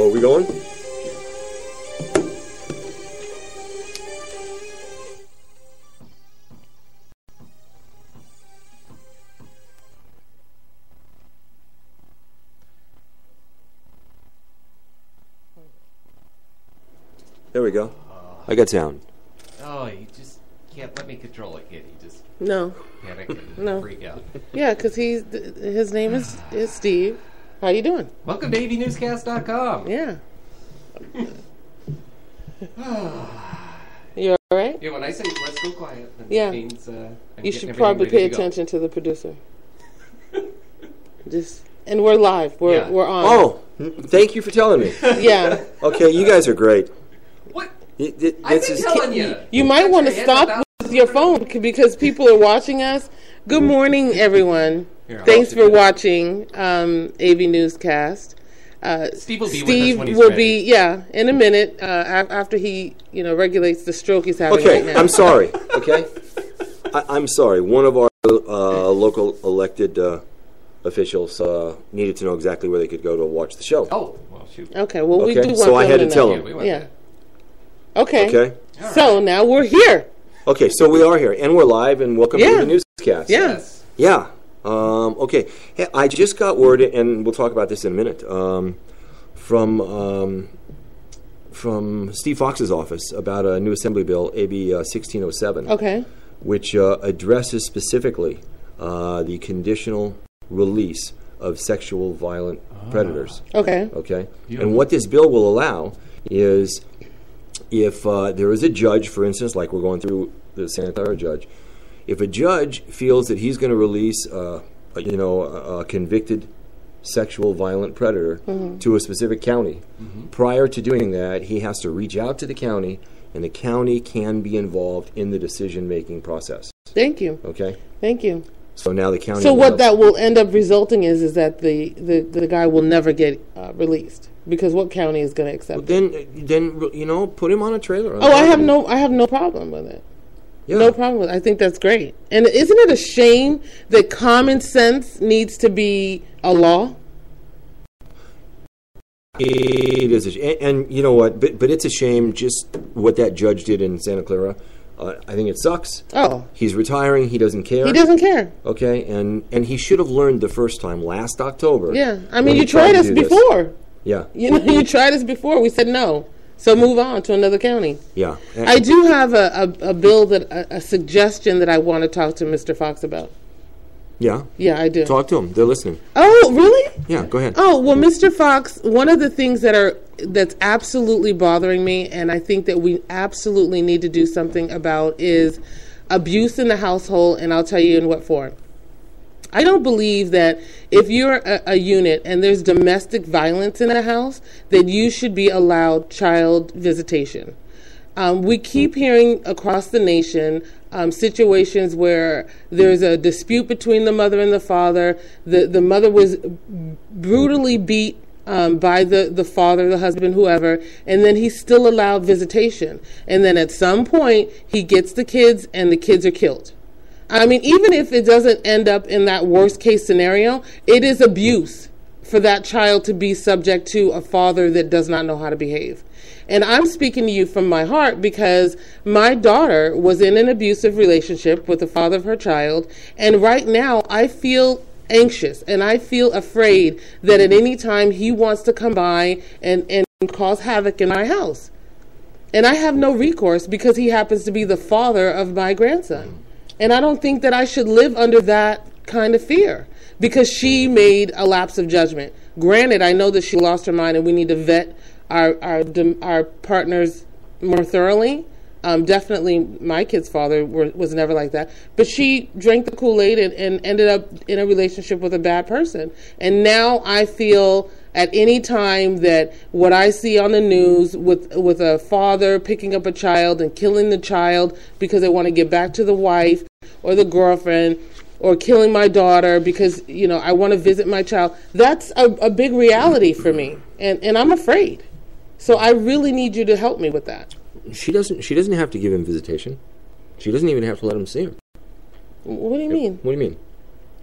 Oh, are we going? There we go. I got sound. Oh, you just can't let me control a kid. You just panic and freak out. Yeah, because his name is Steve. How you doing? Welcome to AVNewsCast.com. Yeah. You all right? Yeah, when I say let's go quiet, that means you should probably pay attention to the producer. And we're live. We're on. Oh, thank you for telling me. Yeah. Okay, you guys are great. What? I've been telling you. You might want to stop with your phone because people are watching us. Good morning, everyone. Thanks for watching AV Newscast. Steve will be with us when he's ready. In a minute after he regulates the stroke he's having right now. I'm sorry. Okay, I'm sorry. One of our local elected officials needed to know exactly where they could go to watch the show. Oh, well, shoot. Okay, well, we do want so I had to tell him. Yeah. Okay. So now we're here. Okay, so we are here, and we're live, and welcome to the newscast. Yes. Yeah. Okay. Hey, I just got word, and we'll talk about this in a minute, from Steve Fox's office about a new Assembly bill, AB 1607. Okay. Which addresses specifically the conditional release of sexual violent predators. Okay. Okay. Beautiful. And what this bill will allow is, if there is a judge, for instance, like we're going through the Santa Clara judge, if a judge feels that he's going to release, a convicted sexual violent predator to a specific county, prior to doing that, he has to reach out to the county, and the county can be involved in the decision-making process. Thank you. Okay. Thank you. So now the county. So what that will end up resulting is that the guy will never get released. Because what county is going to accept it? Then put him on a trailer. I have no problem with it. Yeah. No problem with it. I think that's great. And isn't it a shame that common sense needs to be a law? It is, and you know what? But it's a shame just what that judge did in Santa Clara. I think it sucks. Oh. He's retiring. He doesn't care. He doesn't care. Okay, and he should have learned the first time, last October. Yeah, I mean, you tried us before. Yeah. You tried us before. We said no. So move on to another county. Yeah. I do have a bill a suggestion that I want to talk to Mr. Fox about. Yeah. Yeah, I do. Talk to him. They're listening. Oh, really? Yeah, go ahead. Oh, well, Mr. Fox, one of the things that's absolutely bothering me, and I think that we absolutely need to do something about, is abuse in the household, and I'll tell you in what form. I don't believe that if you're a unit and there's domestic violence in a house, that you should be allowed child visitation. We keep hearing across the nation situations where there's a dispute between the mother and the father. The mother was brutally beat by the father, the husband, whoever, and then he's still allowed visitation. And then at some point, he gets the kids and the kids are killed. I mean, even if it doesn't end up in that worst case scenario, it is abuse for that child to be subject to a father that does not know how to behave. And I'm speaking to you from my heart because my daughter was in an abusive relationship with the father of her child. And right now I feel anxious and I feel afraid that at any time he wants to come by and cause havoc in my house. And I have no recourse because he happens to be the father of my grandson. And I don't think that I should live under that kind of fear because she made a lapse of judgment. Granted, I know that she lost her mind and we need to vet our partners more thoroughly. Definitely my kid's father was never like that. But she drank the Kool-Aid and ended up in a relationship with a bad person. And now I feel at any time that what I see on the news with a father picking up a child and killing the child because they want to get back to the wife or the girlfriend, or killing my daughter because, I want to visit my child, that's a big reality for me. And I'm afraid. So I really need you to help me with that. She doesn't have to give him visitation. She doesn't even have to let him see him. What do you mean? What do you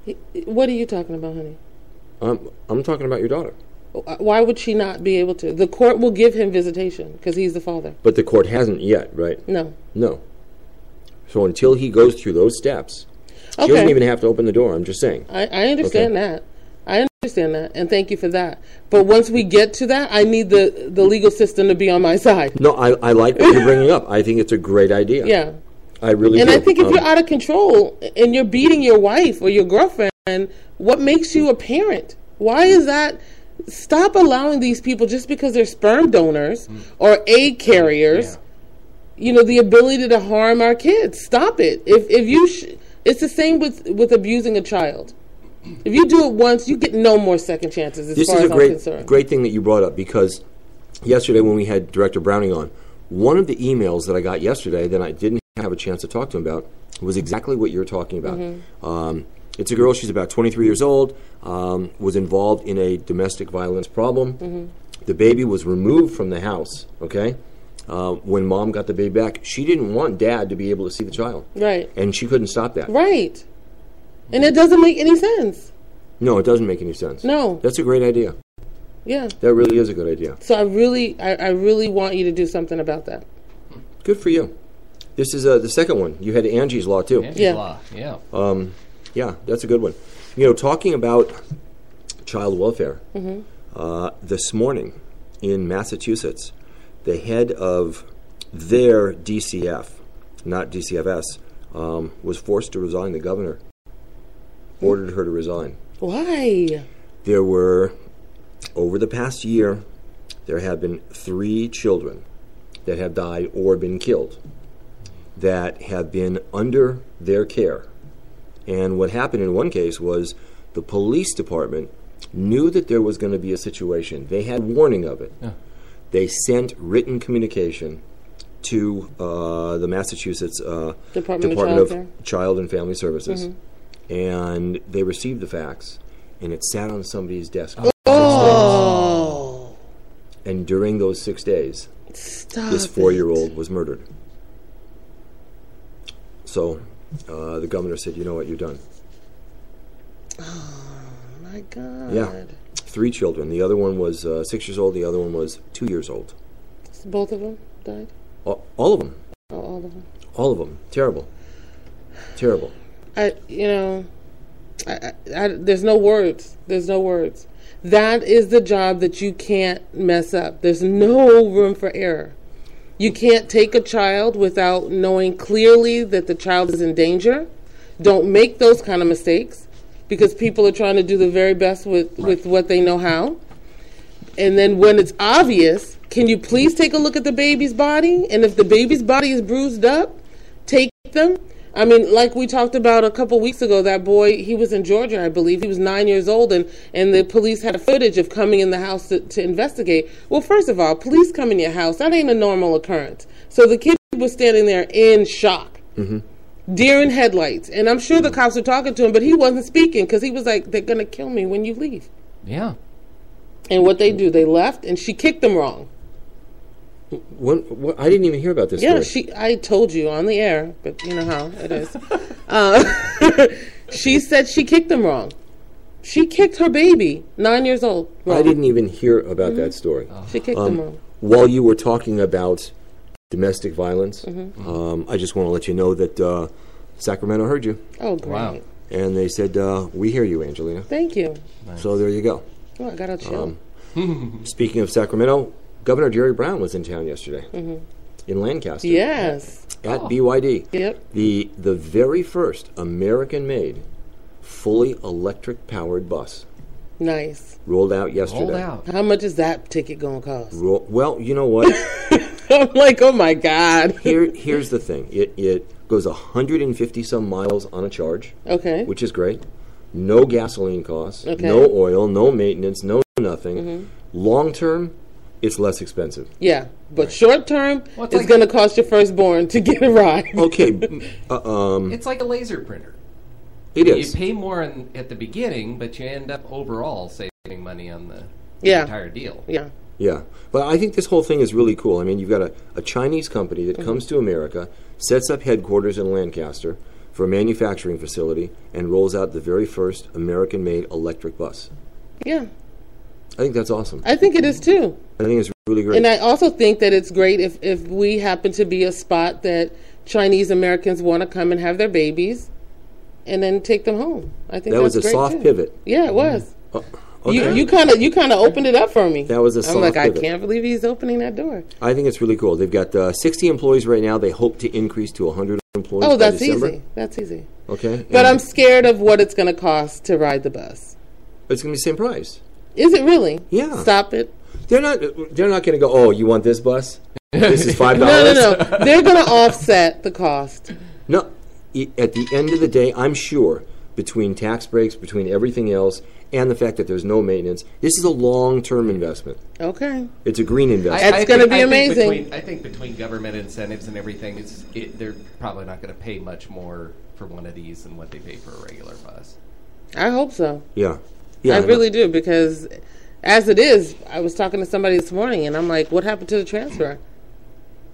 mean? What are you talking about, honey? I'm talking about your daughter. Why would she not be able to? The court will give him visitation because he's the father. But the court hasn't yet, right? No. No. So until he goes through those steps, she doesn't even have to open the door. I'm just saying. I understand that. I understand that, and thank you for that. But once we get to that, I need the legal system to be on my side. No, I like what you're bringing up. I think it's a great idea. Yeah. I really do. And I think if you're out of control and you're beating your wife or your girlfriend, what makes you a parent? Why is that? Stop allowing these people, just because they're sperm donors or egg carriers, the ability to harm our kids. Stop it. If you it's the same with abusing a child. If you do it once, you get no more second chances. This is a great thing that you brought up, because yesterday when we had Director Browning on, one of the emails that I got yesterday that I didn't have a chance to talk to him about was exactly what you're talking about. It's a girl, she's about 23 years old, was involved in a domestic violence problem. The baby was removed from the house, okay? When mom got the baby back, she didn't want dad to be able to see the child. Right. And she couldn't stop that. Right. And it doesn't make any sense. No, it doesn't make any sense. No. That's a great idea. Yeah. That really is a good idea. So I really want you to do something about that. Good for you. This is the second one. You had Angie's Law, too. Angie's Law, yeah. Yeah, that's a good one. Talking about child welfare, this morning in Massachusetts, the head of their DCF, not DCFS, was forced to resign. The governor ordered her to resign. Why? There were, over the past year, there have been 3 children that have died or been killed that have been under their care. And what happened in one case was the police department knew that there was going to be a situation. They had warning of it. Yeah. They sent written communication to the Massachusetts Department of Child and Family Services. And they received the fax, and it sat on somebody's desk for 6 days. And during those 6 days, this 4-year-old was murdered. So the governor said, you know what, you're done. Oh, my God. Yeah. 3 children. The other one was 6 years old. The other one was 2 years old. So both of them died? All of them. Oh, all of them. All of them. Terrible. Terrible. There's no words. There's no words. That is the job that you can't mess up. There's no room for error. You can't take a child without knowing clearly that the child is in danger. Don't make those kind of mistakes, because people are trying to do the very best with what they know how. And then when it's obvious, can you please take a look at the baby's body? And if the baby's body is bruised up, take them. I mean, like we talked about a couple weeks ago, that boy, he was in Georgia, I believe. He was 9 years old, and the police had footage of coming in the house to investigate. Well, first of all, police come in your house. That ain't a normal occurrence. So the kid was standing there in shock, deer in headlights. And I'm sure the cops were talking to him, but he wasn't speaking because he was like, they're going to kill me when you leave. Yeah. And what they do, they left, and she kicked them wrong. What? I didn't even hear about this story. I told you on the air, but you know how it is. She said she kicked him wrong. She kicked her baby, 9 years old, wrong. I didn't even hear about that story. She kicked him wrong. While you were talking about domestic violence, I just want to let you know that Sacramento heard you. Oh, great. Wow. And they said, we hear you, Angelina. Thank you. Nice. So there you go. Oh, I got to chill. Speaking of Sacramento, Governor Jerry Brown was in town yesterday in Lancaster. Yes. At BYD. Yep. The very first American-made, fully electric-powered bus. Nice. Rolled out yesterday. Rolled out. How much is that ticket going to cost? Well, you know what? I'm like, oh, my God. Here's the thing. It goes 150-some miles on a charge. Okay. Which is great. No gasoline costs. Okay. No oil. No maintenance. No nothing. Long-term, it's less expensive. Yeah, but short-term, it's going to cost your firstborn to get a ride. Okay. It's like a laser printer. It is. You pay more at the beginning, but you end up overall saving money on the entire deal. Yeah. Yeah. But I think this whole thing is really cool. I mean, you've got a Chinese company that comes to America, sets up headquarters in Lancaster for a manufacturing facility, and rolls out the very first American-made electric bus. Yeah. I think that's awesome. I think it is too. I think it's really great. And I also think that it's great if we happen to be a spot that Chinese Americans want to come and have their babies and then take them home. I think that that's was a great soft too. pivot. Yeah, it was. Okay. You kind of opened it up for me. That was a soft pivot. I can't believe he's opening that door. I think it's really cool. They've got 60 employees right now. They hope to increase to 100 employees by that's December. easy. That's easy. Okay. But I'm scared of what it's going to cost to ride the bus. It's going to be the same price. Is it really? Yeah. Stop it. They're not going to go, oh, you want this bus? This is $5. No. They're going to offset the cost. No. At the end of the day, I'm sure, between tax breaks, between everything else, and the fact that there's no maintenance, this is a long-term investment. Okay. It's a green investment. It's going to be amazing. I think between government incentives and everything, they're probably not going to pay much more for one of these than what they pay for a regular bus. I hope so. Yeah. I really do, because as it is, I was talking to somebody this morning, and I'm like, what happened to the transfer?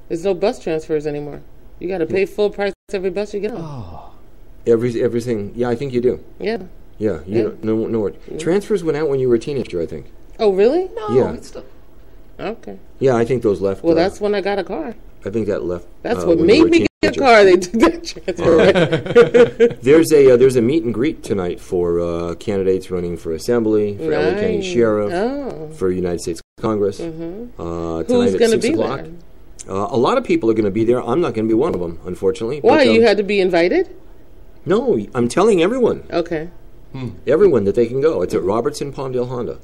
There's no bus transfers anymore. You got to pay full price every bus you get on. Oh. Everything. Yeah, I think you do. Yeah. Yeah. No word. Transfers went out when you were a teenager, I think. Oh, really? No. Yeah. It's still... Okay. Yeah, I think those left. Well, that's when I got a car. I think that left. That's what made me get a car. They did that transfer. Right? There's a meet and greet tonight for candidates running for assembly, for LA County Sheriff, for United States Congress. Mm-hmm. Tonight Who's at 6 be o'clock. There? A lot of people are going to be there. I'm not going to be one of them, unfortunately. Why? You had to be invited? No, I'm telling everyone. Okay. Everyone that they can go. It's at Robertson Palmdale Honda.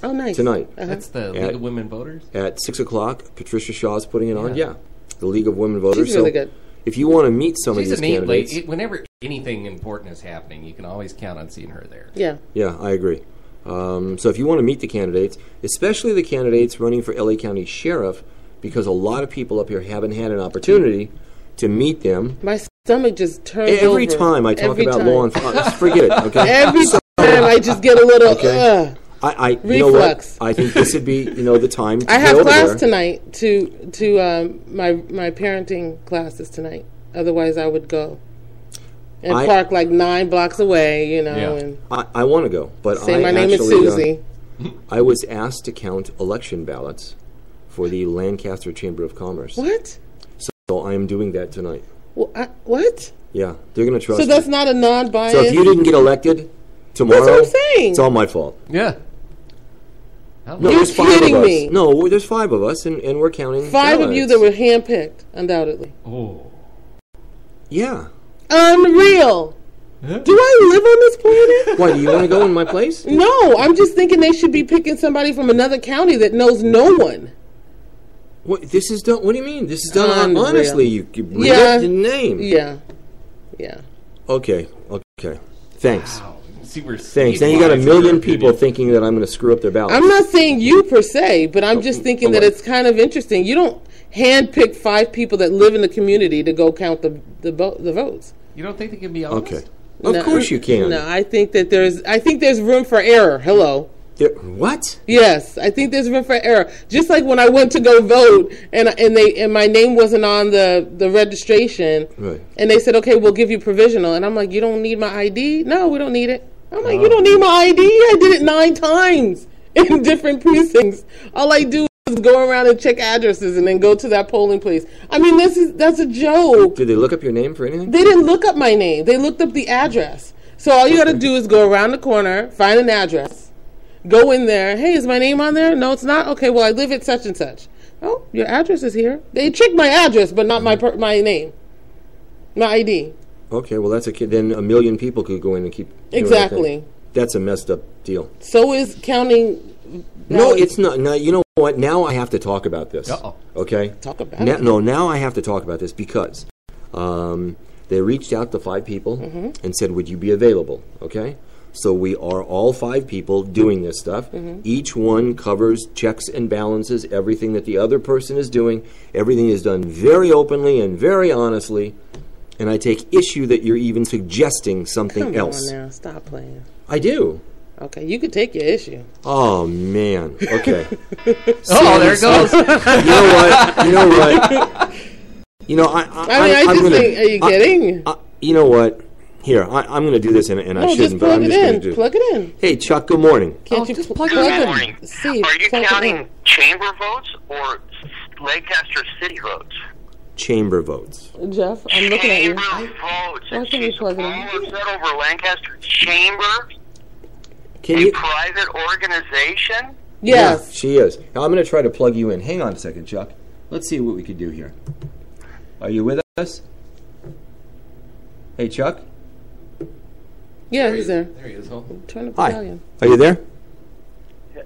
Oh, nice. Tonight. That's the League of Women Voters? At 6 o'clock. Patricia Shaw's putting it on. Yeah. The League of Women Voters. She's really good. If you want to meet some of these candidates... Whenever anything important is happening, you can always count on seeing her there. Yeah. Yeah, I agree. So if you want to meet the candidates, especially the candidates running for LA County Sheriff, because a lot of people up here haven't had an opportunity to meet them. My stomach just turns every over. Time I talk about law enforcement. Forget it, okay? Every time I just get a little reflux. You know what? I think this would be, the time to I have go over class there. tonight to my parenting classes tonight. Otherwise, I would go and park like 9 blocks away, And I want to go, but say my name is Susie. I was asked to count election ballots for the Lancaster Chamber of Commerce. What? So I am doing that tonight. Well, what? Yeah, they're going to trust me. So that's not a non-biased... So if you didn't get elected tomorrow... That's what I'm saying. It's all my fault. Yeah. No, You're kidding me. No, there's 5 of us, and we're counting 5 of you that were handpicked, undoubtedly. Oh. Yeah. Unreal. Yeah. Do I live on this planet? Why, do you want to go in my place? No, I'm just thinking they should be picking somebody from another county that knows no one. What, this is done? What do you mean? This is done honestly. You read the name. Yeah. Okay. Thanks. Wow. Thanks. Now you got a million people thinking that I'm going to screw up their ballots. I'm not saying you per se, but I'm just thinking that it's kind of interesting. You don't handpick 5 people that live in the community to go count the votes. You don't think they can be honest? Okay. Of course you can. No, I think there's room for error. Hello. What? Yes, I think there's room for error. Just like when I went to go vote and my name wasn't on the registration, right? And they said, okay, we'll give you provisional, and I'm like, you don't need my ID? No, we don't need it. I'm like, you don't need my ID? I did it 9 times in different precincts. All I do is go around and check addresses and then go to that polling place. I mean, that's a joke. Did they look up your name for anything? They didn't look up my name. They looked up the address. So all you got to do is go around the corner, find an address. Go in there. Hey, is my name on there? No, it's not. Okay, well, I live at such and such. Oh, your address is here. They checked my address, but not my name, my ID. Okay, well, that's then a million people could go in and keep. Exactly. That's a messed up deal. So is counting. No, it's not. Now, you know what? Now I have to talk about this. Uh-oh. Okay? Talk about it. No, now I have to talk about this because they reached out to 5 people and said, would you be available? Okay? So we are all 5 people doing this stuff. Each one covers checks and balances, everything that the other person is doing. Everything is done very openly and very honestly. And I take issue that you're even suggesting something else. Come on now, stop playing. I do. Okay, you could take your issue. Oh, man. Okay. Oh, there it goes. You know what? I just think, are you kidding? You know what? Here, I'm going to do this, and I No, shouldn't, just but I'm plug it just going to in. do it. Plug it in. Hey, Chuck, good morning. Can't you just plug plug it it in. Morning. in? See, Are you plug it counting in. chamber votes or Lancaster city votes? Chamber votes. Jeff, I'm looking at you. Chamber votes. Why can't you plug it in? All of that over Lancaster Chamber, Can a you? private organization. Yes. Yeah, she is. Now, I'm going to try to plug you in. Hang on a second, Chuck. Let's see what we could do here. Are you with us? Hey, Chuck? Yeah, he's there. There he is. Huh? Turn up the Hi. volume. Are you there?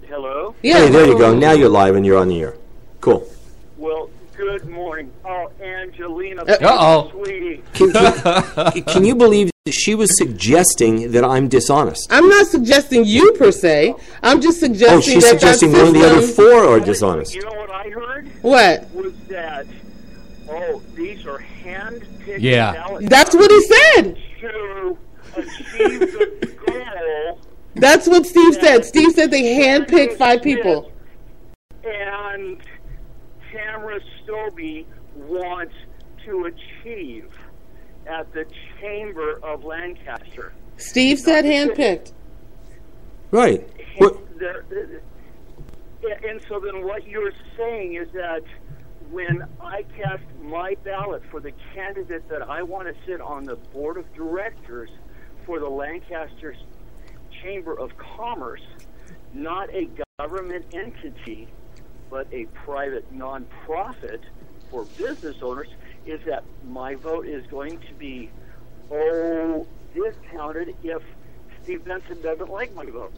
Hello. Yeah. Hey, there you go. Now you're live and you're on the air. Cool. Well, good morning. Oh, Angelina, Uh-oh. sweetie. Can you believe that she was suggesting that I'm dishonest? I'm not suggesting you per se. I'm just suggesting Oh, she's that suggesting that one of the other system- four are dishonest. You know what I heard? What? Was that, these are hand-picked Yeah. ballots That's what he said. to achieve the goal. That's what Steve said. Steve said they handpicked 5 people. And Tamara Stobie wants to achieve at the Chamber of Lancaster. Steve said handpicked. Right. What? And so then what you're saying is that when I cast my ballot for the candidate that I want to sit on the board of directors for the Lancaster Chamber of Commerce, not a government entity, but a private nonprofit for business owners, is that my vote is going to be, discounted if Steve Benson doesn't like my vote.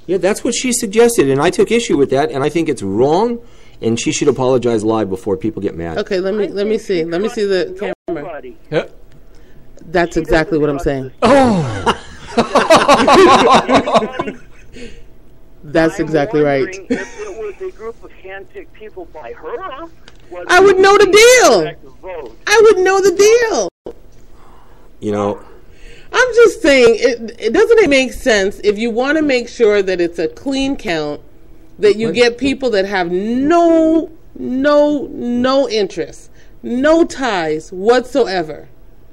Yeah, that's what she suggested, and I took issue with that, and I think it's wrong, and she should apologize live before people get mad. Okay, let me see. Let me see the camera. Nobody. Yeah. That's exactly what I'm saying. Oh. That's exactly I'm right. wondering if it was a group of hand-picked people by her, whether I would know the deal. direct vote. I would know the deal. You know, I'm just saying, it doesn't make sense if you want to make sure that it's a clean count, that you get people that have no interest, no ties whatsoever.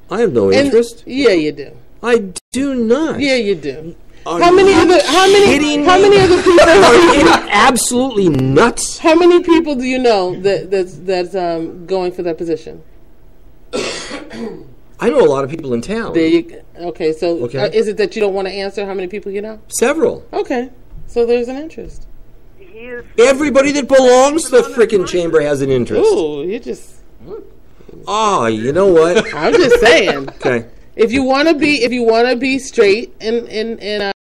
I have no And- interest. Yeah, you do. I do not. Yeah, you do. Are How many you other kidding people? Are you absolutely nuts? How many people do you know that's going for that position? I know a lot of people in town. There you go. Okay, so Okay. Is it that you don't want to answer how many people you know? Several. Okay, so there's an interest. He is Everybody that belongs to the frickin' chamber has an interest. Ooh, you just. Oh, you know what? I'm just saying. Okay. If you want to be straight and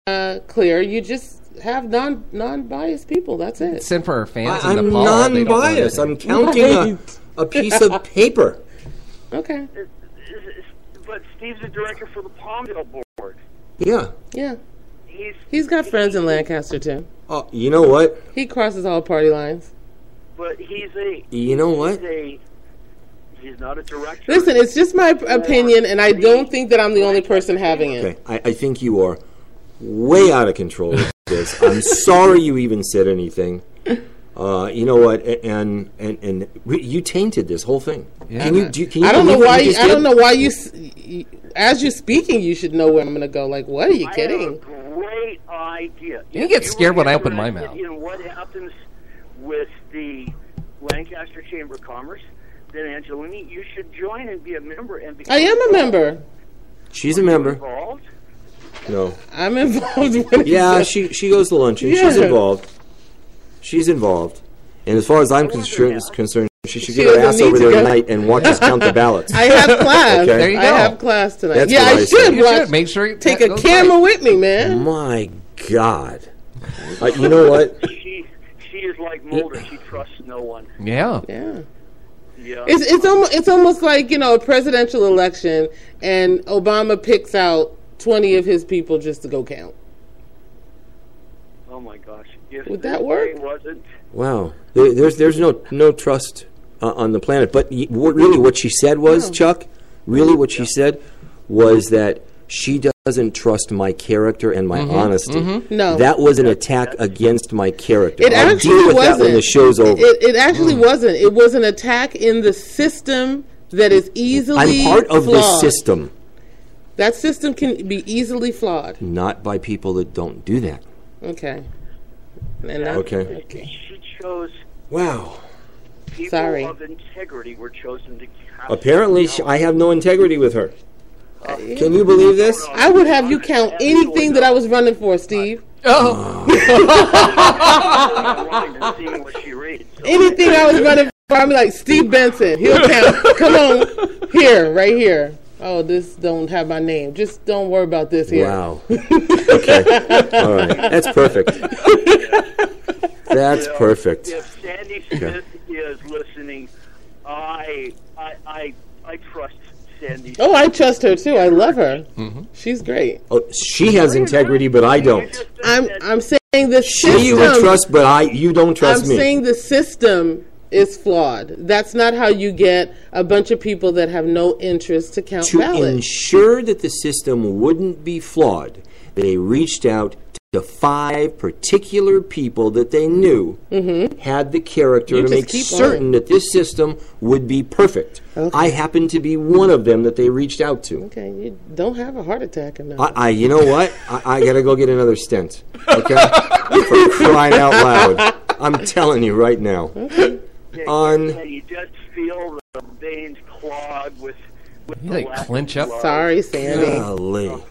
clear, you just have non-biased people. That's it. Send for our fans in I'm Nepal. They don't want non-biased. it. I'm counting Right. a piece of paper. Okay. but Steve's the director for the Palmdale board. Yeah. Yeah. He's Got friends in Lancaster too. Oh, you know what? He crosses all party lines. But he's a. You know what? He's not a director. Listen, it's just my opinion, and I don't think that I'm the only person having it. Okay. I think you are way out of control with this. I'm sorry you even said anything. You know what? And you tainted this whole thing. Yeah. Can you I don't know believe what why. you just I don't did? know why you. As you're speaking, you should know where I'm going to go. Like, what are you I kidding? have a great idea. You get scared when I open my interested mouth. In what happens with the Lancaster Chamber of Commerce, then Angelina, you should join and be a member. And become I am a member. She's a member. involved. No. I'm involved. When Yeah, she goes to luncheon. Yeah. She's involved. She's involved. And as far as I'm concerned, she should She get her doesn't ass need over to there go. tonight and watch us count the ballots. I have class. Okay. There you I go. have class tonight. That's yeah, what I I should said. You watch. should make sure Take that a goes camera right. with me, man. My God. You know what? She is like Mulder. She trusts no one. Yeah. Yeah. Yeah. It's almost like, a presidential election, and Obama picks out 20 of his people just to go count. Oh my gosh. If Would this that work? thing wasn't Wow. There's no trust on the planet. But really what she said was, Chuck, really what she said was that she doesn't trust my character and my honesty. No. That was an attack against my character. It I'll actually deal with wasn't. that when the show's over. It actually wasn't. It was an attack in the system that is easily I'm part of the flawed. system. That system can be easily flawed. Not by people that don't do that. Okay. Okay. She chose Wow. people Sorry. of integrity were chosen to cast. Apparently, I have no integrity with her. Can you believe this? I would have you count anything that I was running for, Steve. Oh, And seeing what she reads. So Anything I was running for, I'm like, Steve Benson. He'll count. Come on. Here, right here. Oh, this don't have my name. Just don't worry about this here. Wow. Okay. All right. That's perfect. That's perfect. If Sandy Smith is listening, I trust Sandy. Oh, I trust her too. I love her. She's great. Oh, she has integrity, but I don't. I'm saying the system. She you would trust, but you don't trust me. I'm saying the system is flawed. That's not how you get a bunch of people that have no interest to count To ballots. ensure that the system wouldn't be flawed, they reached out to 5 particular people that they knew had the character You to just make keep certain that this system would be perfect. Okay. I happen to be one of them that they reached out to. Okay, you don't have a heart attack or nothing. You know what? I gotta go get another stent. Okay, for crying out loud! I'm telling you right now. You just feel the veins clogged with you the like lack clench of up. blood. Sorry, Sandy. Golly.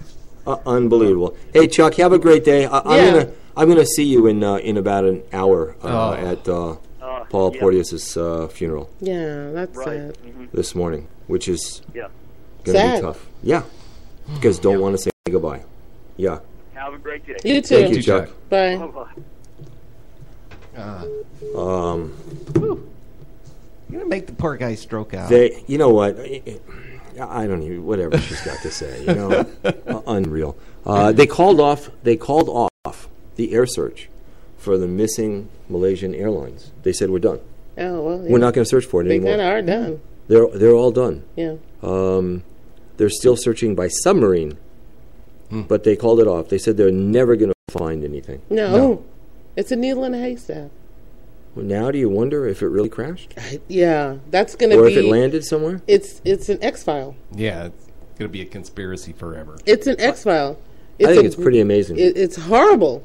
Unbelievable. Hey, Chuck, have a great day. I'm gonna see you in about an hour at Paul yeah. Porteous's funeral Yeah, that's Right. it. this morning, which is Yeah. gonna Sad. be tough. Yeah, because don't want to say goodbye. Yeah. Have a great day. You too. Thank you, Chuck. Bye. Bye-bye. You're gonna make the poor guy stroke out. You know what? I don't even. Whatever she's got to say. You know, unreal. They called off the air search for the missing Malaysian airlines. They said we're done. Oh well. Yeah. We're not going to search for it They anymore. kind of are done. They're all done. Yeah. They're still searching by submarine, but they called it off. They said they're never going to find anything. No. It's a needle in a haystack. Well, now do you wonder if it really crashed? Yeah, that's going to be. Or if it landed somewhere? It's an X-file. Yeah, it's gonna be a conspiracy forever. It's an X-file. I think it's pretty amazing. It's horrible.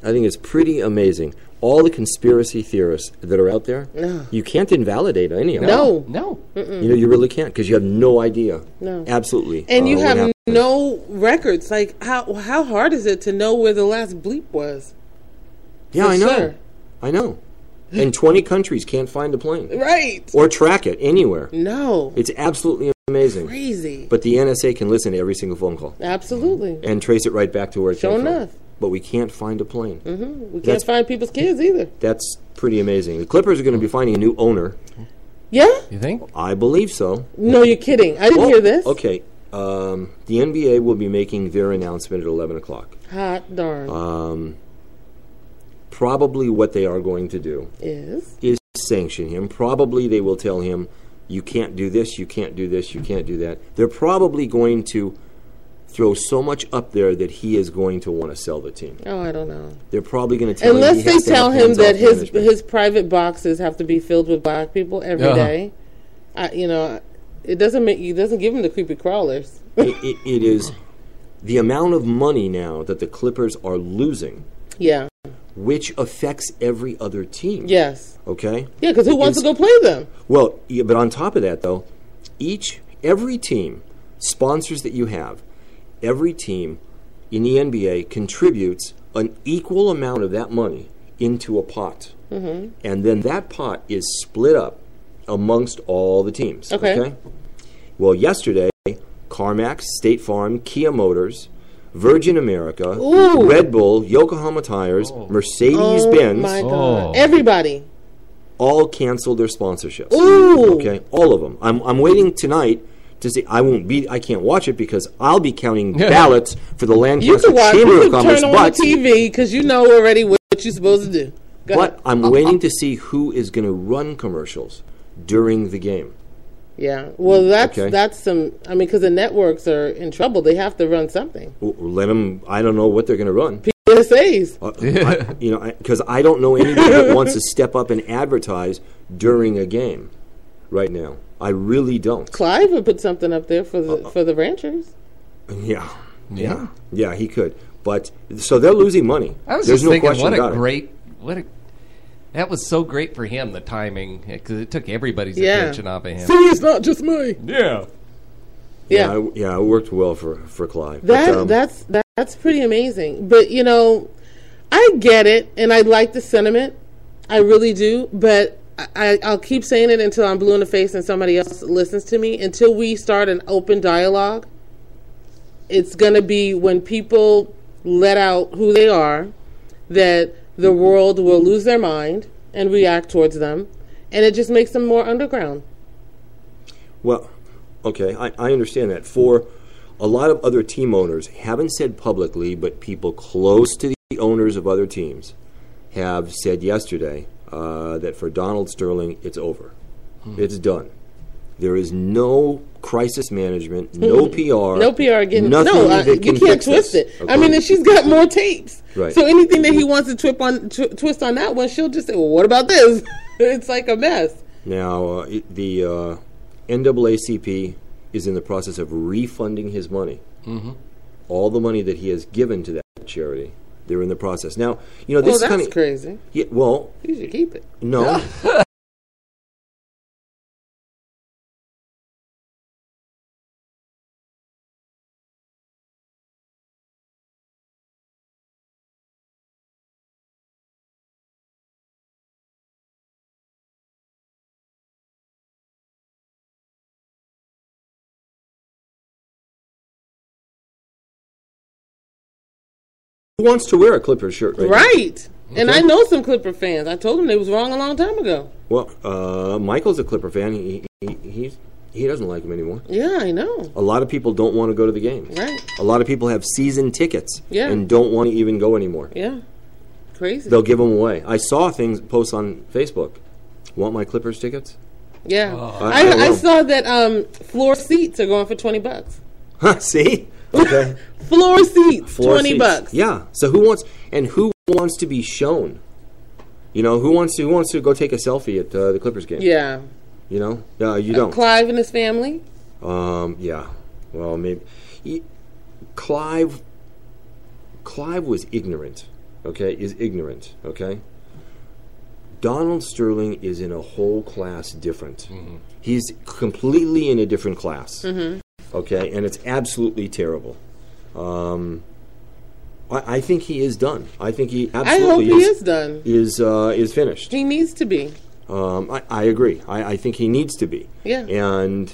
I think it's pretty amazing. All the conspiracy theorists that are out there, you can't invalidate any of them. No. No. You really can't because you have no idea. No. Absolutely. And you what have happened. no records. Like, how hard is it to know where the last bleep was? Yeah, For I know. sure. I know. And 20 countries can't find the plane. Right. Or track it anywhere. No. It's absolutely amazing. Crazy. But the NSA can listen to every single phone call Absolutely. and trace it right back to where it Sure came from. enough. But we can't find a plane. We That's- can't find people's kids either. That's pretty amazing. The Clippers are going to be finding a new owner. Yeah? You think? I believe so. No, you're kidding. I didn't hear this. Okay. The NBA will be making their announcement at 11 o'clock. Hot darn. Probably what they are going to do is sanction him. Probably they will tell him, you can't do this, you can't do this, you can't do that. They're probably going to throw so much up there that he is going to want to sell the team. Oh, I don't know. They're probably going to tell him Unless he they has to tell have him that hands-off management. his private boxes have to be filled with black people every day. It doesn't give him the creepy crawlers. It is the amount of money now that the Clippers are losing, Yeah. which affects every other team. Yes. Okay? Yeah, because who wants to go play them? Well, yeah, but on top of that, though, every team, sponsors that you have, every team in the NBA contributes an equal amount of that money into a pot. Mm-hmm. And then that pot is split up amongst all the teams. Okay. Well, yesterday, CarMax, State Farm, Kia Motors, Virgin America, Ooh. Red Bull, Yokohama Tires, Oh Mercedes-Benz, my God. Oh. Everybody. all canceled their sponsorships. Ooh. Okay, all of them. I'm waiting tonight to see. I can't watch it because I'll be counting ballots for the You Lancaster can watch. Chamber You of can Commerce. turn on But the TV because you know already what you're supposed to do. Go ahead. I'm waiting to see who is going to run commercials during the game. Yeah. Well, Okay. that's some. I mean, because the networks are in trouble. They have to run something. Let them. I don't know what they're going to run. PSAs. Because I don't know anybody that wants to step up and advertise during a game right now. I really don't. Clive would put something up there for the ranchers. Yeah, he could. But so they're losing money. I was There's just no thinking, question about it. That was so great for him, the timing, because it took everybody's Yeah. attention off of him. See, it's not just me. Yeah. Yeah. It worked well for Clive. That's pretty amazing. But I get it, and I like the sentiment. I really do. But I'll keep saying it until I'm blue in the face and somebody else listens to me. Until we start an open dialogue, it's going to be when people let out who they are that the world will lose their mind and react towards them, and it just makes them more underground. Well, okay, I understand that. For a lot of other team owners, haven't said publicly, but people close to the owners of other teams have said yesterday that for Donald Sterling, it's over. It's done. There is no crisis management, no PR. No PR getting nothing that you can can't fix twist this, it. okay? I mean, and she's got more tapes. Right. So anything that he wants to twist on that one, she'll just say, well, what about this? It's like a mess. Now, the NAACP is in the process of refunding his money. Mm-hmm. All the money that he has given to that charity, they're in the process. Now, this is that's crazy. Yeah, well, You should keep it. no. Who wants to wear a Clippers shirt right now? Right. And Okay. I know some Clipper fans. I told them they was wrong a long time ago. Well, Michael's a Clipper fan. He doesn't like them anymore. Yeah, I know. A lot of people don't want to go to the games. Right. A lot of people have season tickets Yeah. and don't want to even go anymore. Yeah. Crazy. They'll give them away. I saw posts on Facebook. Want my Clippers tickets? Yeah. I I will. saw that floor seats are going for $20. See? Okay. Floor seats, Floor $20. seats. Yeah. So who wants to be shown? Who wants to go take a selfie at the Clippers game? Yeah. You don't. Clive and his family. Yeah. Well, maybe Clive was ignorant. Okay, is ignorant. Okay. Donald Sterling is in a whole class different. Mm-hmm. He's completely in a different class. Mm-hmm. Okay, and it's absolutely terrible. I think he is done. I think he absolutely is done. Is finished. He needs to be. I agree. I think he needs to be. Yeah. And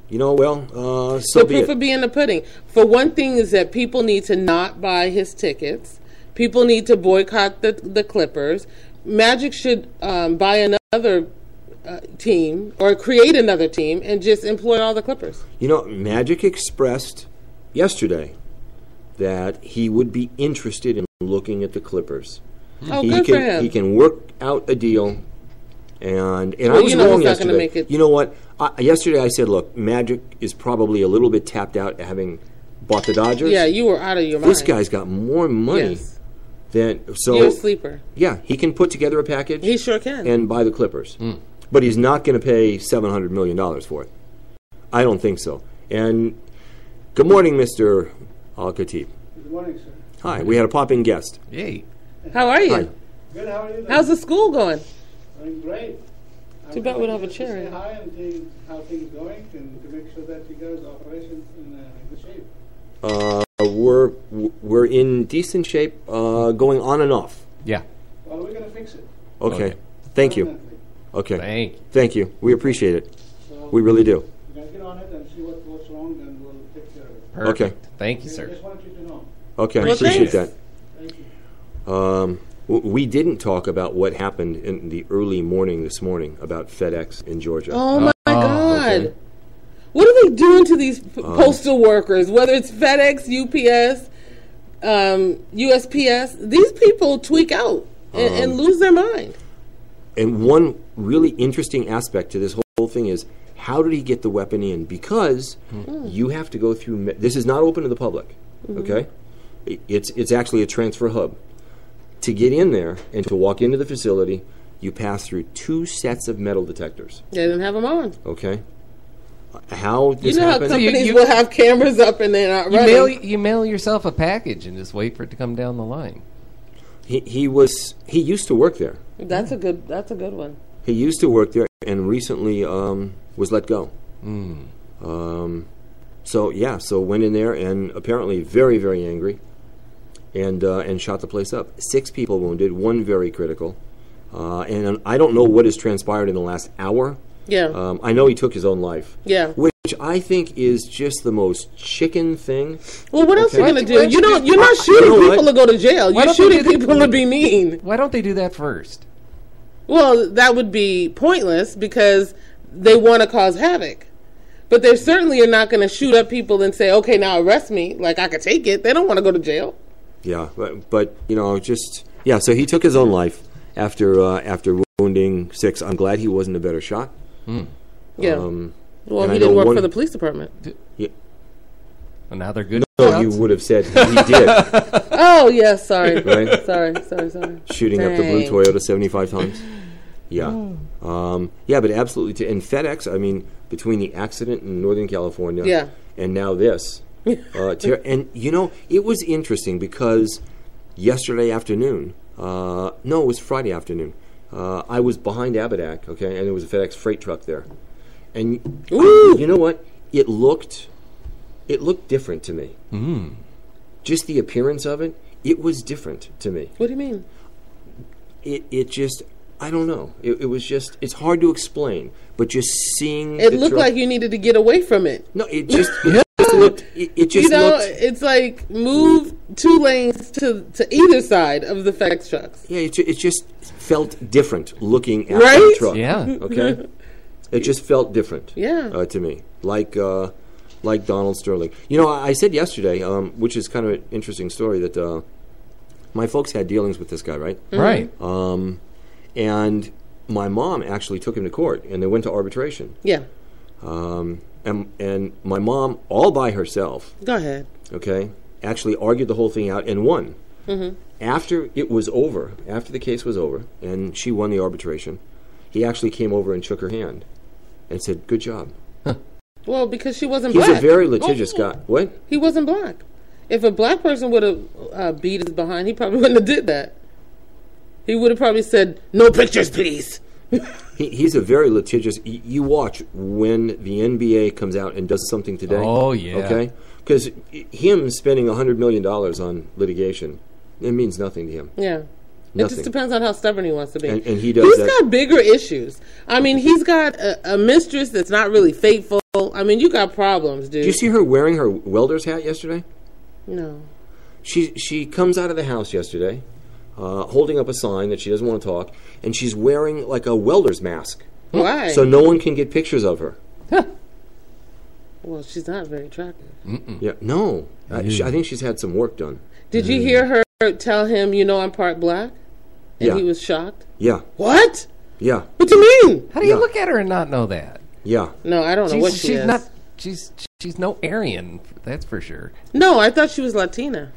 so the be proof it. of being the pudding. For one thing is that people need to not buy his tickets. People need to boycott the Clippers. Magic should buy another team or create another team and just employ all the Clippers. Magic expressed yesterday that he would be interested in looking at the Clippers. Oh, good for him. He can work out a deal. And Well, I was wrong he's not gonna yesterday. make it. You know what? Yesterday I said, look, Magic is probably a little bit tapped out having bought the Dodgers. Yeah, you were out of your mind. This guy's got more money Yes. than You're a sleeper. Yeah, he can put together a package. He sure can. And buy the Clippers. But he's not going to pay $700 million for it. I don't think so. And good morning, Mr. Al-Khatib. Good morning, sir. Hi, we had a pop-in guest. Yay. How are you? Hi. Good, how are you doing? How's the school going? Doing great. Too bad we don't have a Just chair. to say hi and see how things going and to make sure that you guys' operations in good shape. We're in decent shape, going on and off. Yeah. Well, we're going to fix it. Okay. Thank you. Permanently. Okay. Thank you. We appreciate it. So We really do. you guys get on it and see what's wrong and we'll take care of it. Perfect. Okay. Thank you, I sir. just want you to know. Okay, Well, appreciate thanks. that. Thank you. We didn't talk about what happened in the early morning this morning about FedEx in Georgia. Oh my God. okay. What are they doing to these postal workers, whether it's FedEx, UPS, USPS? These people tweak out and lose their mind. And one really interesting aspect to this whole thing is, how did he get the weapon in? Because you have to go through. This is not open to the public. Okay, it's actually a transfer hub. To get in there and to walk into the facility, you pass through 2 sets of metal detectors. They didn't have them on. Okay, how You this know how happened. companies will have cameras up and they're not running. You mail yourself a package and just wait for it to come down the line. He used to work there. That's a good one. He used to work there and recently was let go. So went in there and apparently very, very angry and shot the place up. 6 people wounded, 1 very critical. And I don't know what has transpired in the last hour. Yeah. I know he took his own life. Yeah. Which I think is just the most chicken thing. Well, what else are you going to do? Why don't You're not shooting You know people what? to go to jail. Why You're don't they shooting do people to be mean. Why don't they do that first? Well, that would be pointless because they want to cause havoc. But they certainly are not going to shoot up people and say, okay, now arrest me. Like, I could take it. They don't want to go to jail. Yeah, but so he took his own life after wounding 6. I'm glad he wasn't a better shot. Yeah. Well, and he I didn't know work one- for the police department. Yeah. Well, now they're good. No, shots. you would have said he did. Oh, yeah, sorry. Right? Sorry. Shooting up the blue Dang. Toyota 75 times. Yeah. Yeah, but absolutely. And FedEx, I mean, between the accident in Northern California Yeah. and now this. And, it was interesting because yesterday afternoon, no, it was Friday afternoon, I was behind Abadak, okay, and there was a FedEx freight truck there. And you know what? It looked different to me. Just the appearance of it, it was different to me. What do you mean? It just, I don't know. It was just, it's hard to explain, but just seeing It the looked truck- like you needed to get away from it. No, it just looked, it just looked, It's like move 2 lanes to either side of the FedEx trucks. yeah, it just felt different looking at Right? the truck. Yeah. Okay? It just felt different. Yeah. To me. Like Donald Sterling. I said yesterday, which is kind of an interesting story, that my folks had dealings with this guy, right? Right. And my mom actually took him to court, and they went to arbitration. Yeah. And my mom, all by herself, Go ahead. okay, actually argued the whole thing out and won. After it was over, after the case was over, and she won the arbitration, he actually came over and shook her hand and said, "Good job." Well, because she wasn't He's black. a very litigious guy. What? He wasn't black. If a black person would have beat his behind, he probably wouldn't have did that. He would have probably said, "No pictures, please." He's a very litigious. You watch when the NBA comes out and does something today. Oh, yeah. Okay, because him spending $100 million on litigation, it means nothing to him. Yeah. It Nothing. just depends on how stubborn he wants to be. And he does He's that. got bigger issues. I mean, he's got a mistress that's not really faithful. I mean, you got problems, dude. Did you see her wearing her welder's hat yesterday? No. She comes out of the house yesterday, holding up a sign that she doesn't want to talk, and she's wearing like a welder's mask, Why? so no one can get pictures of her. Well, she's not very attractive. Yeah, no, I think she's had some work done. Did you hear her tell him, I'm part black? And Yeah. he was shocked? Yeah, What? yeah, What do you mean? How do you Yeah. look at her and not know that? yeah. No, I don't know what she she's is. not. She's no Aryan. That's for sure. No, I thought she was Latina.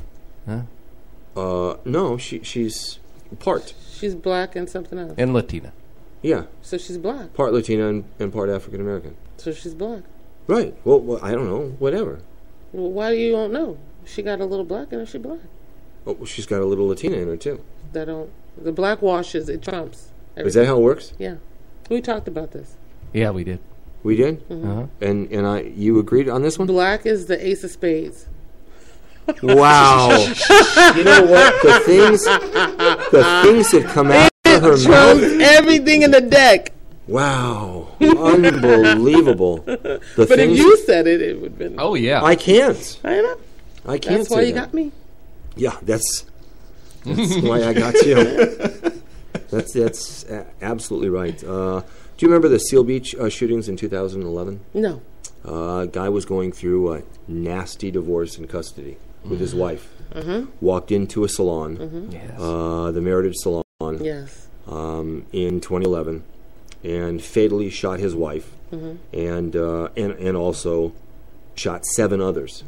No, she's part. She's black and something else. And Latina. Yeah, So she's black. part Latina and part African American. So she's black. Right. Well, I don't know. Whatever. Well, why do you don't know? She got a little black in her. She black. Oh, she's got a little Latina in her too. The black washes. It trumps. Is that how it works? Yeah. We talked about this. Yeah, we did. We did. Uh-huh. And you agreed on this one? Black is the ace of spades. Wow. You know what? The things that come out of her Trumps mouth. everything in the deck. Wow. Unbelievable. But if you said it, it would have been. Oh yeah. I can't. I know. I can't That's why say you that. got me. Yeah, that's why I got you. That's absolutely right. Do you remember the Seal Beach shootings in 2011? No. Guy was going through a nasty divorce in custody with his wife. Walked into a salon, Yes. the Meritage Salon, Yes. in 2011, and fatally shot his wife, and also shot 7 others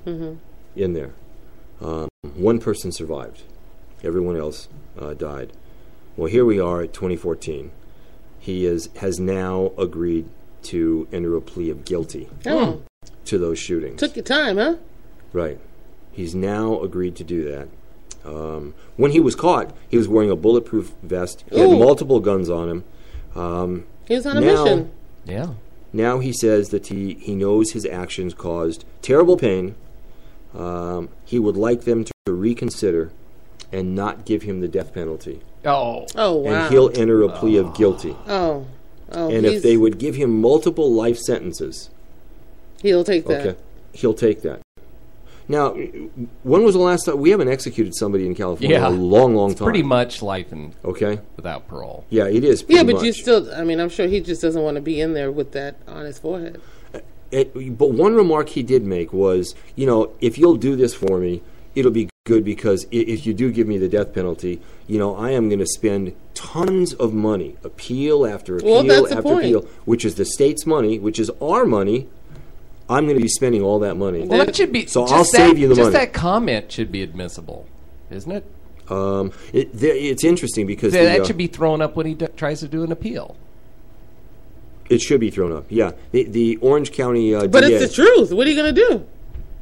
in there. One person survived. Everyone else died. Well, here we are at 2014. He has now agreed to enter a plea of guilty to those shootings. Took your time, huh? Right. He's now agreed to do that. When he was caught, he was wearing a bulletproof vest. He had multiple guns on him. He was on a mission. Yeah. Now he says that he knows his actions caused terrible pain. He would like them to reconsider and not give him the death penalty. Oh. Oh, wow. And he'll enter a plea of guilty. Oh. And if they would give him multiple life sentences, he'll take that. Okay, he'll take that. Now, when was the last time? We haven't executed somebody in California in a long, long time. Pretty much life okay. without parole. Yeah, it is. Yeah, but much. you still, I mean, I'm sure he just doesn't want to be in there with that on his forehead. But one remark he did make was, if you'll do this for me, it'll be good, because if you do give me the death penalty, I am going to spend tons of money, appeal after appeal after appeal, which is the state's money, which is our money. I'm going to be spending all that money. Well, that should be. So I'll save you the money. Just that comment should be admissible, isn't it? It's interesting because that should be thrown up when he tries to do an appeal. It should be thrown up. Yeah, the Orange County. But DA, it's the truth. What are you going to do?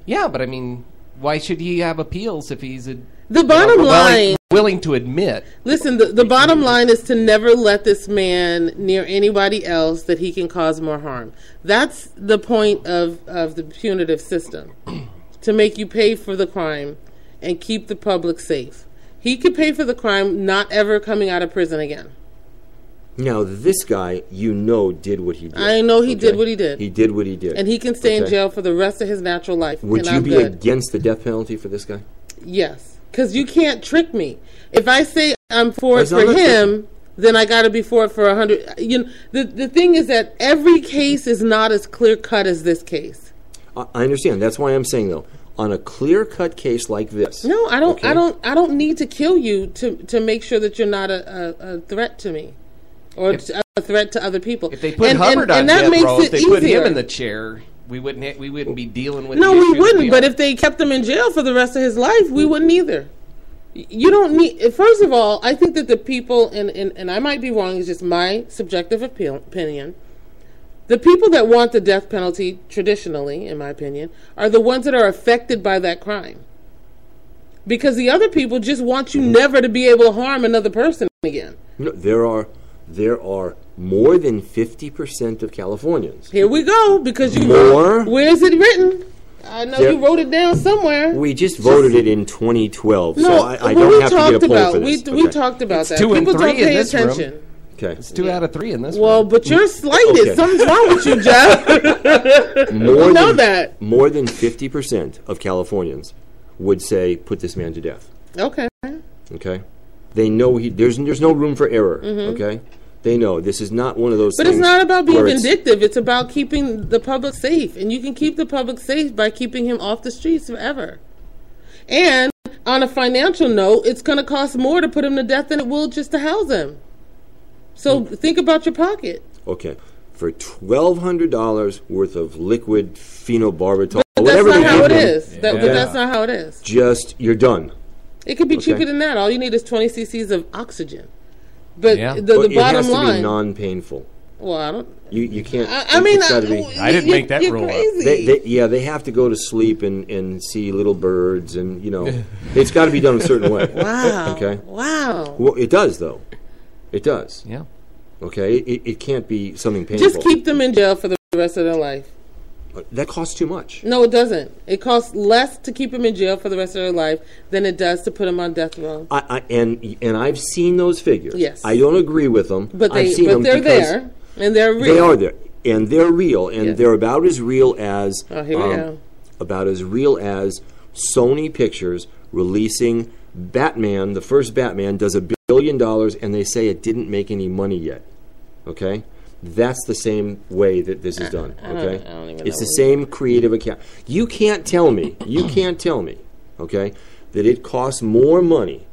Yeah, but I mean, why should he have appeals if he's the bottom line willing to admit? Listen, the bottom line is to never let this man near anybody else that he can cause more harm. That's the point of the punitive system, to make you pay for the crime and keep the public safe. He could pay for the crime not ever coming out of prison again. Now, this guy, did what he did. I know he did what he did. He did what he did. And he can stay in jail for the rest of his natural life. Would you be against the death penalty for this guy? Yes, because you can't trick me. If I say I'm for it for him, then I got to be for it for 100. The thing is that every case is not as clear cut as this case. I understand. That's why I'm saying, though, on a clear cut case like this. No, I don't. Okay? I don't need to kill you to make sure that you're not a threat to me. Or a threat to other people. If they put Hubbard on death row, if they put him in the chair, we wouldn't be dealing with. No, we wouldn't. But if they kept him in jail for the rest of his life, we wouldn't either. You don't need. First of all, I think that the people, and I might be wrong. It's just my subjective opinion. The people that want the death penalty, traditionally, in my opinion, are the ones that are affected by that crime. Because the other people just want you never to be able to harm another person again. No, there are more than 50% of Californians. Here we go, because you wrote, where is it written? I know you wrote it down somewhere. We just voted it in 2012, so I don't have to get a poll for this. We talked about that. People don't pay attention. Room. Okay. It's 2 out of 3 in this Well, room. But you're slighted. Okay. Something's wrong with you, Jeff. More than 50% of Californians would say, put this man to death. Okay. They know there's no room for error, okay? They know this is not one of those things. But it's not about being vindictive. It's about keeping the public safe. And you can keep the public safe by keeping him off the streets forever. And on a financial note, it's going to cost more to put him to death than it will just to house him. So think about your pocket. Okay. For $1,200 worth of liquid phenobarbital, but whatever that's not how it is. But that's not how it is. Just, you're done. It could be cheaper than that. All you need is 20 cc's of oxygen. But the bottom line, it has to be non-painful. Well, I don't. You can't. I mean, I didn't make that rule up. They have to go to sleep and see little birds, and it's got to be done a certain way. Wow. Okay. Wow. Well, it does though. It does. Yeah. Okay. It can't be something painful. Just keep them in jail for the rest of their life. That costs too much. No, it doesn't. It costs less to keep them in jail for the rest of their life than it does to put them on death row. And I've seen those figures. Yes. I don't agree with them. But they're there, and they're real. They are there, and they're real, and they're about as real as about as real as Sony Pictures releasing Batman. The first Batman does $1 billion, and they say it didn't make any money yet. Okay. That's the same way that this is done. Okay, I don't even it's know the same creative account. You can't tell me, okay, that it costs more money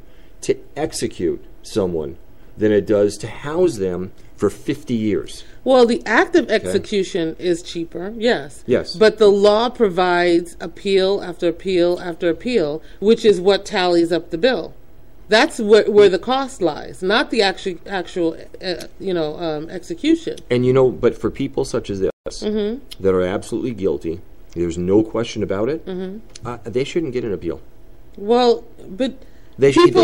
to execute someone than it does to house them for 50 years. Well, the act of execution is cheaper, yes. Yes. But the law provides appeal after appeal after appeal, which is what tallies up the bill. That's where the cost lies, not the actual execution. And but for people such as this that are absolutely guilty, there's no question about it. They shouldn't get an appeal. Well, but they shouldn't.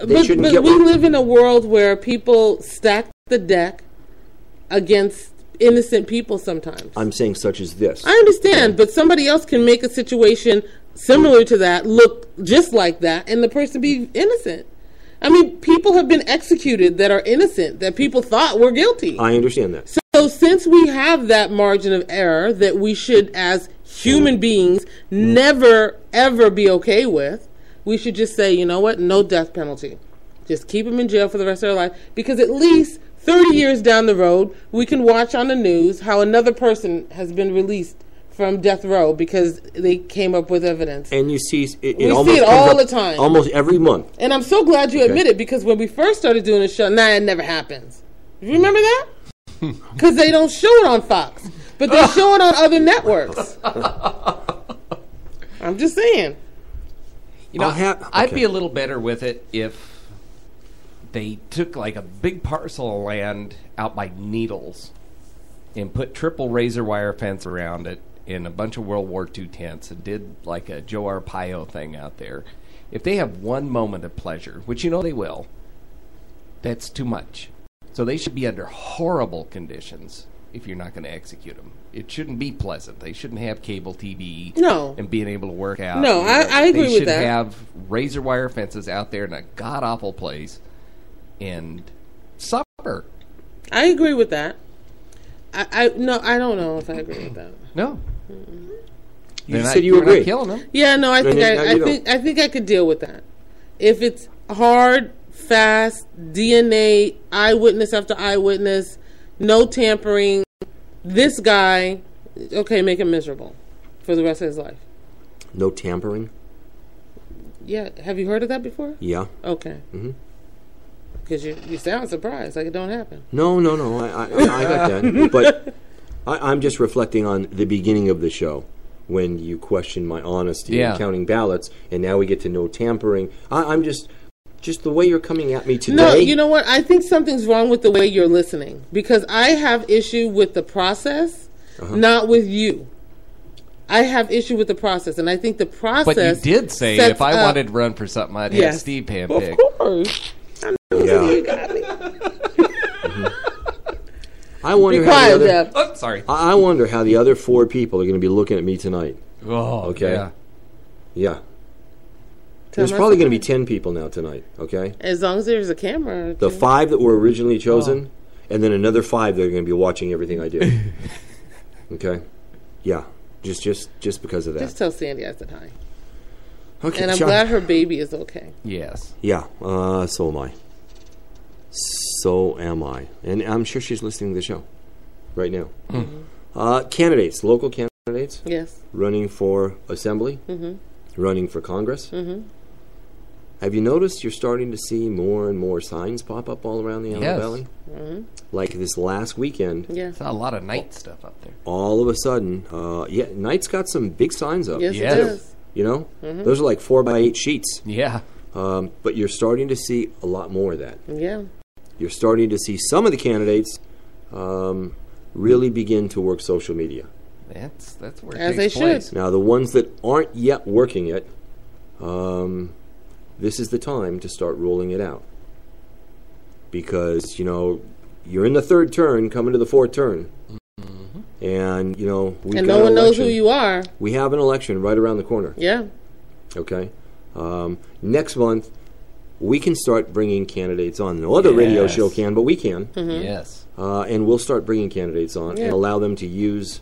They shouldn't but get we one. live in a world where people stack the deck against innocent people sometimes. I'm saying such as this. I understand, but somebody else can make a situation similar to that look just like that, and the person be innocent. I mean, people have been executed that are innocent, that people thought were guilty. I understand that. So since we have that margin of error that we should, as human beings, never, ever be okay with, we should just say, you know what, no death penalty. Just keep them in jail for the rest of their life, because at least 30 years down the road, we can watch on the news how another person has been released from death row because they came up with evidence. And you see it we almost see it all the time. Almost every month. And I'm so glad you admit it, because when we first started doing the show, it never happens. You remember that? Because they don't show it on Fox, but they show it on other networks. I'm just saying. I'd be a little better with it if they took like a big parcel of land out by Needles and put triple razor wire fence around it in a bunch of World War II tents and did like a Joe Arpaio thing out there. If they have one moment of pleasure, which they will, that's too much. So they should be under horrible conditions if you're not going to execute them. It shouldn't be pleasant. They shouldn't have cable TV and being able to work out. No, I agree with that. They should have razor wire fences out there in a god-awful place and suffer. I agree with that. I don't know if I agree with that. No. You said you agree. Not killing them. Yeah, no, I think I could deal with that. If it's hard, fast, DNA, eyewitness after eyewitness, no tampering, this guy, okay, make him miserable for the rest of his life. No tampering? Yeah, have you heard of that before? Yeah. Okay. Because you sound surprised, like it don't happen. No, I got that. But I'm just reflecting on the beginning of the show when you questioned my honesty in counting ballots, and now we get to no tampering. I'm just the way you're coming at me today. No, you know what? I think something's wrong with the way you're listening, because I have issue with the process, not with you. I have issue with the process, and I think the process. But you did say if I wanted to run for something, I'd have Steve handpick. Of course. I know you got me. I wonder Be quiet, Jeff. Oh, sorry. I wonder how the other 4 people are going to be looking at me tonight. Oh, okay. Yeah. There's probably going to be 10 people now tonight, okay? As long as there's a camera. The 5 that were originally chosen, and then another 5 that are going to be watching everything I do. Okay? Yeah. Just because of that. Just tell Sandy I said hi. Okay, and I'm glad her baby is okay. Yes. Yeah, so am I. So am I. And I'm sure she's listening to the show right now. Candidates, local candidates. Yes. Running for assembly. Running for Congress. Have you noticed you're starting to see more and more signs pop up all around the Antelope Valley? Like this last weekend. Yeah. Saw a lot of night stuff up there. All of a sudden, Night's got some big signs up. Yes, it does. You know? Those are like 4x8 sheets. Yeah. But you're starting to see a lot more of that. Yeah. You're starting to see some of the candidates really begin to work social media. That's where it As takes they place. should. Now, the ones that aren't yet working it, this is the time to start rolling it out. Because, you're in the 3rd turn, coming to the 4th turn. And, we've got no one knows who you are. We have an election right around the corner. Yeah. Okay? Next month, we can start bringing candidates on. No other radio show can, but we can. Yes. And we'll start bringing candidates on and allow them to use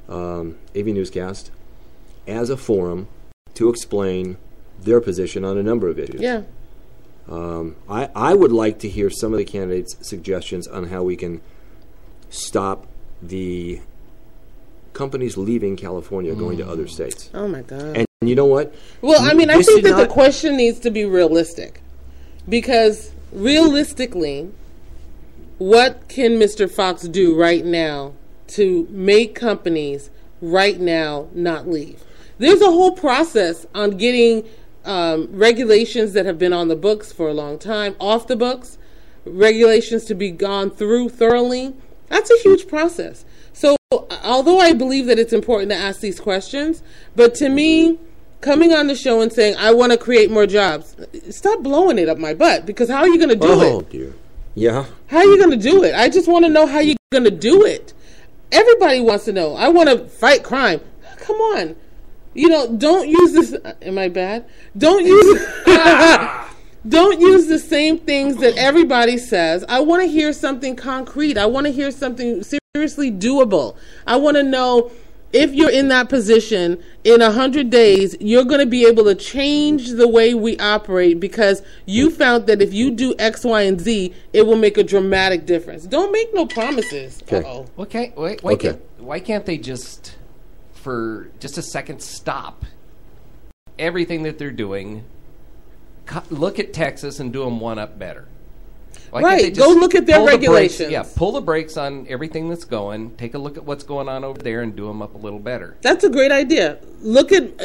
AVNewsCast as a forum to explain their position on a number of issues. Yeah. I would like to hear some of the candidates' suggestions on how we can stop the companies leaving California going to other states. Oh, my God. And you know what? Well, I mean, I think that the question needs to be realistic. Because realistically, what can Mr. Fox do right now to make companies right now not leave? There's a whole process on getting regulations that have been on the books for a long time, off the books, regulations to be gone through thoroughly. That's a huge process. So although I believe that it's important to ask these questions, but to me, coming on the show and saying, I want to create more jobs, stop blowing it up my butt, because how are you going to do it? Oh, dear. Yeah. How are you going to do it? I just want to know how you're going to do it. Everybody wants to know. I want to fight crime. Come on. Don't use this. Am I bad? Don't use don't use the same things that everybody says. I want to hear something concrete. I want to hear something seriously doable. I want to know if you're in that position in 100 days, you're going to be able to change the way we operate because you found that if you do X, Y, and Z, it will make a dramatic difference. Don't make no promises. Okay. Uh-oh. Okay. Why can't they just, for just a second, stop everything that they're doing, look at Texas and do them one up better? Why can't they just go look at their regulations. Pull the brakes on everything that's going. Take a look at what's going on over there and do them up a little better. That's a great idea. Look at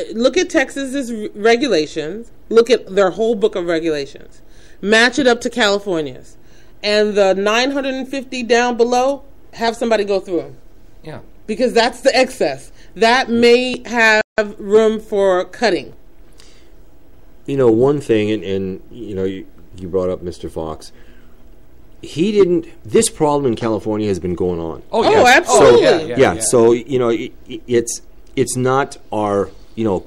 Texas's regulations. Look at their whole book of regulations. Match it up to California's, and the 950 down below, have somebody go through them. Yeah, because that's the excess that may have room for cutting. One thing, and you brought up Mr. Fox. This problem in California has been going on. Oh, absolutely. So, it's not our,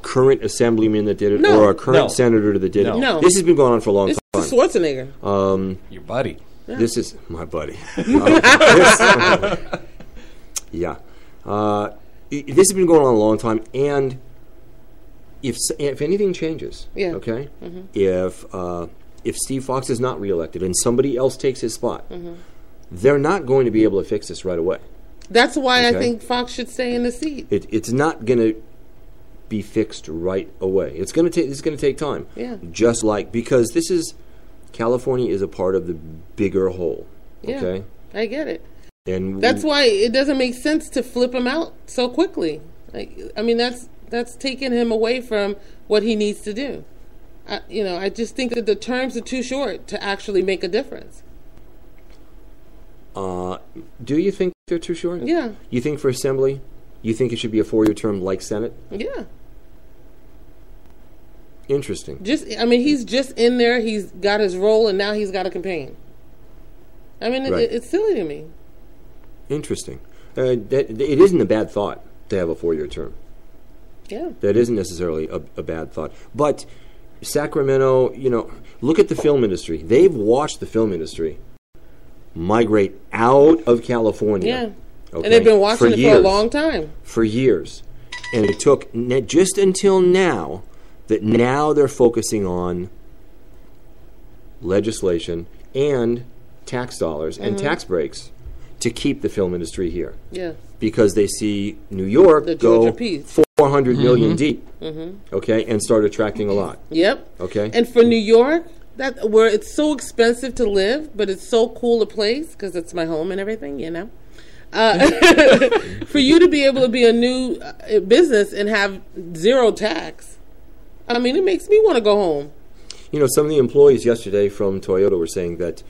current assemblyman that did it or our current senator that did it. No. This has been going on for a long time. This is Schwarzenegger. Your buddy. Yeah. This is my buddy. Yeah. This has been going on a long time, and if anything changes, okay, if Steve Fox is not reelected and somebody else takes his spot, they're not going to be able to fix this right away. That's why I think Fox should stay in the seat. It's not going to be fixed right away. It's going to take time. Yeah. Just because California is a part of the bigger whole. Okay. Yeah, I get it. And that's why it doesn't make sense to flip him out so quickly. That's taking him away from what he needs to do. I just think that the terms are too short to actually make a difference. Do you think they're too short? Yeah. You think for Assembly, you think it should be a 4-year term like Senate? Yeah. Interesting. He's just in there. He's got his role, and now he's got a campaign. It's silly to me. Interesting. It isn't a bad thought to have a 4-year term. Yeah. That isn't necessarily a bad thought. But Sacramento, look at the film industry. They've watched the film industry migrate out of California. Yeah. Okay, and they've been watching it for a long time. For years. And it took just until now that now they're focusing on legislation and tax dollars and tax breaks to keep the film industry here. Yeah. Because they see New York go 400 million deep, okay, and start attracting a lot. Yep. Okay. And for New York, where it's so expensive to live, but it's so cool a place because it's my home and everything, for you to be able to be a new business and have zero tax, it makes me want to go home. Some of the employees yesterday from Toyota were saying that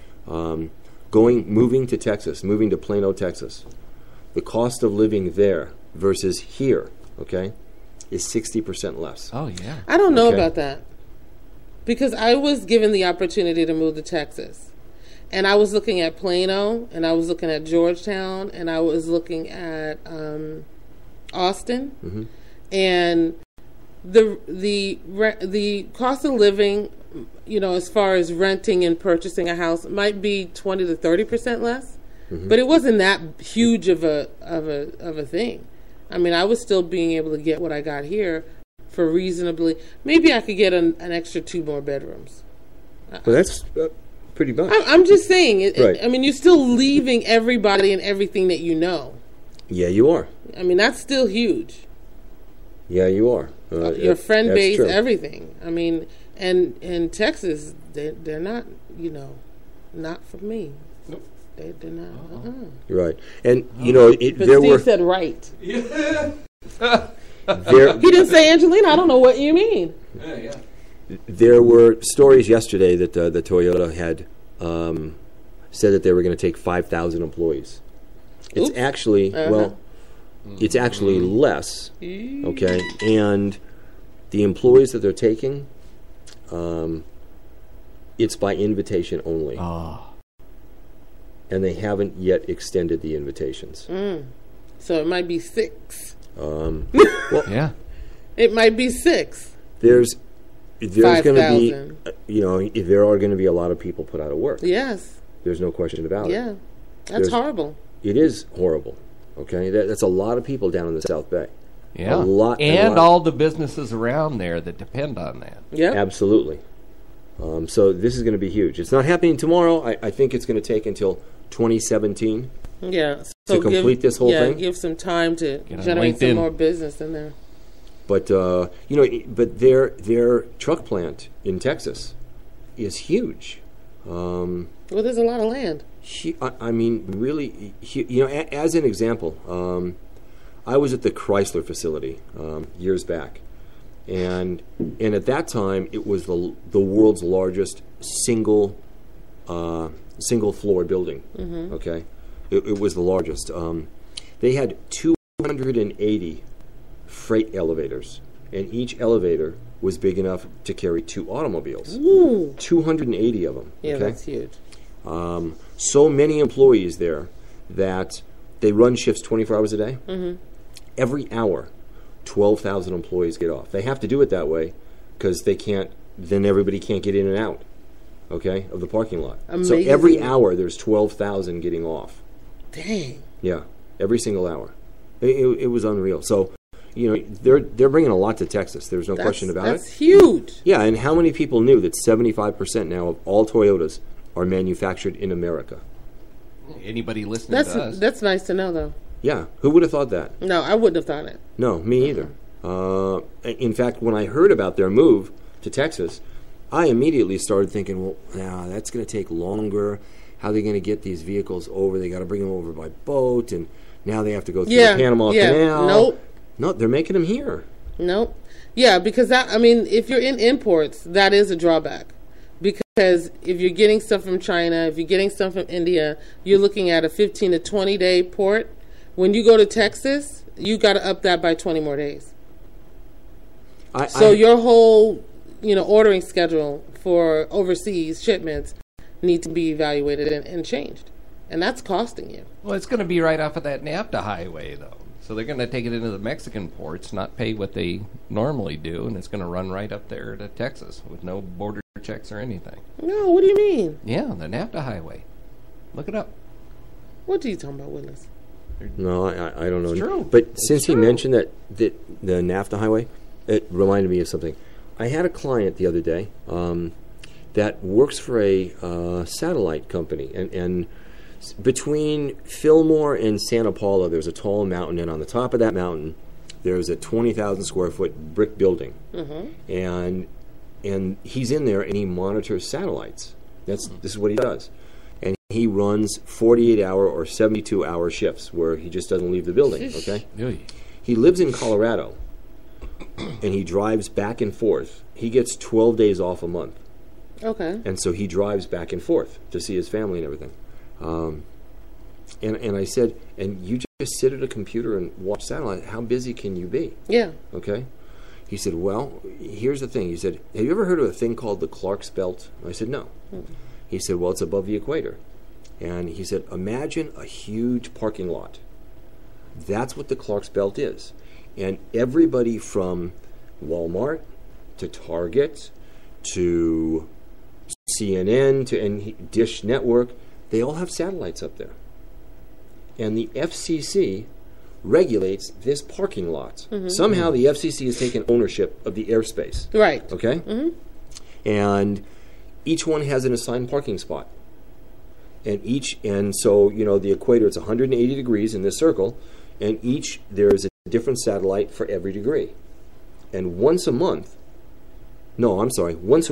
moving to Plano, Texas, the cost of living there versus here, okay, is 60% less. Oh, yeah. I don't know about that. Because I was given the opportunity to move to Texas. And I was looking at Plano, and I was looking at Georgetown, and I was looking at Austin. And the cost of living, as far as renting and purchasing a house, might be 20 to 30% less. But it wasn't that huge of a thing. I was still being able to get what I got here for reasonably. Maybe I could get an extra 2 more bedrooms. Well, that's pretty much. I'm just saying. Right. You're still leaving everybody and everything that you know. Yeah, you are. That's still huge. Yeah, you are. Your friend base, true. everything. And in Texas, they're not, not for me. Nope. They're not. Right. And, but Steve said right. He didn't say Angelina. I don't know what you mean. Yeah. there were stories yesterday that the Toyota had said that they were going to take 5,000 employees. It's actually, it's actually less, okay? And the employees that they're taking, it's by invitation only. And they haven't yet extended the invitations. So it might be 6. Well, yeah. It might be 6. There's going to 5,000. be, there are going to be a lot of people put out of work. Yes. There's no question about it. Yeah. That's horrible. It is horrible. Okay, that's a lot of people down in the South Bay. Yeah, and all the businesses around there that depend on that. Yeah, absolutely. So this is going to be huge. It's not happening tomorrow. I think it's going to take until 2017. Yeah, to complete this whole thing. Give some time to generate some more business in there. But but their truck plant in Texas is huge. Well, there's a lot of land. I mean, really, as an example, I was at the Chrysler facility years back, and at that time it was the world's largest single floor building. Mm-hmm. Okay, it was the largest. They had 280 freight elevators, and each elevator was big enough to carry 2 automobiles. Ooh. 280 of them. Yeah, okay? That's huge. So many employees there that they run shifts 24 hours a day. Mm-hmm. Every hour, 12,000 employees get off. They have to do it that way because they can't. Then everybody can't get in and out. Okay, of the parking lot. Amazing. So every hour there's 12,000 getting off. Dang. Yeah, every single hour. It was unreal. So, they're bringing a lot to Texas. There's no question about it. That's huge. Yeah, and how many people knew that 75% now of all Toyotas are manufactured in America? Anybody listening to us? That's nice to know, though. Yeah, who would have thought that? No, I wouldn't have thought it. No, me either. In fact, when I heard about their move to Texas, I immediately started thinking, well, that's going to take longer. How are they going to get these vehicles over? They got to bring them over by boat, and now they have to go through the Panama Canal. Nope. No, they're making them here. Nope. Yeah, because if you're in imports, that is a drawback. Because if you're getting stuff from China, if you're getting stuff from India, you're looking at a 15 to 20 day port. When you go to Texas, you got to up that by 20 more days. So your whole, ordering schedule for overseas shipments need to be evaluated and changed. And that's costing you. Well, it's going to be right off of that NAFTA highway, though. So they're going to take it into the Mexican ports, not pay what they normally do, and it's going to run right up there to Texas with no border checks or anything. No, what do you mean? Yeah, the NAFTA highway. Look it up. What are you talking about, Willis? No, I don't know. It's true. But since he mentioned that the NAFTA highway, it reminded me of something. I had a client the other day that works for a satellite company, and between Fillmore and Santa Paula, there's a tall mountain, and on the top of that mountain, there's a 20,000 square foot brick building, and he's in there and he monitors satellites. This is what he does, and he runs 48-hour or 72-hour shifts where he just doesn't leave the building. Okay, he lives in Colorado, and he drives back and forth. He gets 12 days off a month. Okay, and so he drives back and forth to see his family and everything. And I said, and you just sit at a computer and watch satellite. How busy can you be? Yeah. Okay. He said, well, here's the thing. He said, have you ever heard of a thing called the Clark's Belt? I said, no. He said, well, it's above the equator. And he said, imagine a huge parking lot. That's what the Clark's Belt is. And everybody from Walmart to Target to CNN to Dish Network, they all have satellites up there. And the FCC regulates this parking lot. Somehow the FCC has taken ownership of the airspace. Right. Okay? And each one has an assigned parking spot. And so, the equator, it's 180 degrees in this circle, and there is a different satellite for every degree. And once a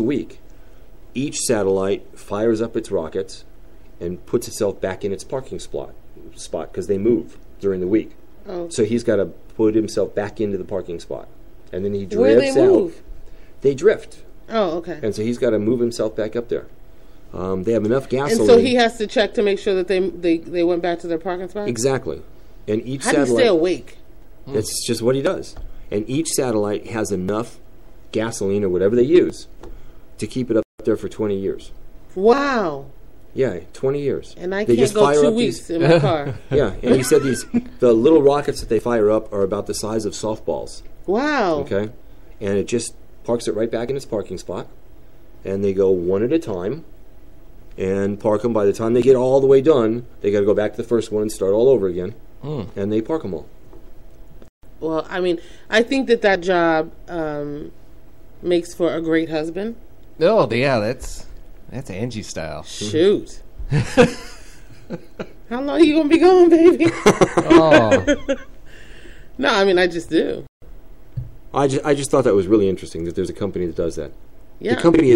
week, each satellite fires up its rockets and puts itself back in its parking spot because they move during the week. Oh. So he's got to put himself back into the parking spot. And then he drifts Where do they out. move? They drift. Oh, okay. And so he's got to move himself back up there. They have enough gasoline. And so he has to check to make sure that they went back to their parking spot? Exactly. And each How satellite... do you stay awake? That's just what he does. And each satellite has enough gasoline or whatever they use to keep it up there for 20 years. Wow. Yeah, 20 years. And I can't go 2 weeks in my car. Yeah, and he said the little rockets that they fire up are about the size of softballs. Wow. Okay? And it just parks it right back in its parking spot. And they go one at a time and park them. By the time they get all the way done, they got to go back to the first one and start all over again. And they park them all. Well, I mean, I think that job makes for a great husband. Oh, yeah, that's Angie style. Shoot. How long are you going to be going, baby? No, I mean, I just do. I just thought that was really interesting that there's a company that does that. Yeah. The company,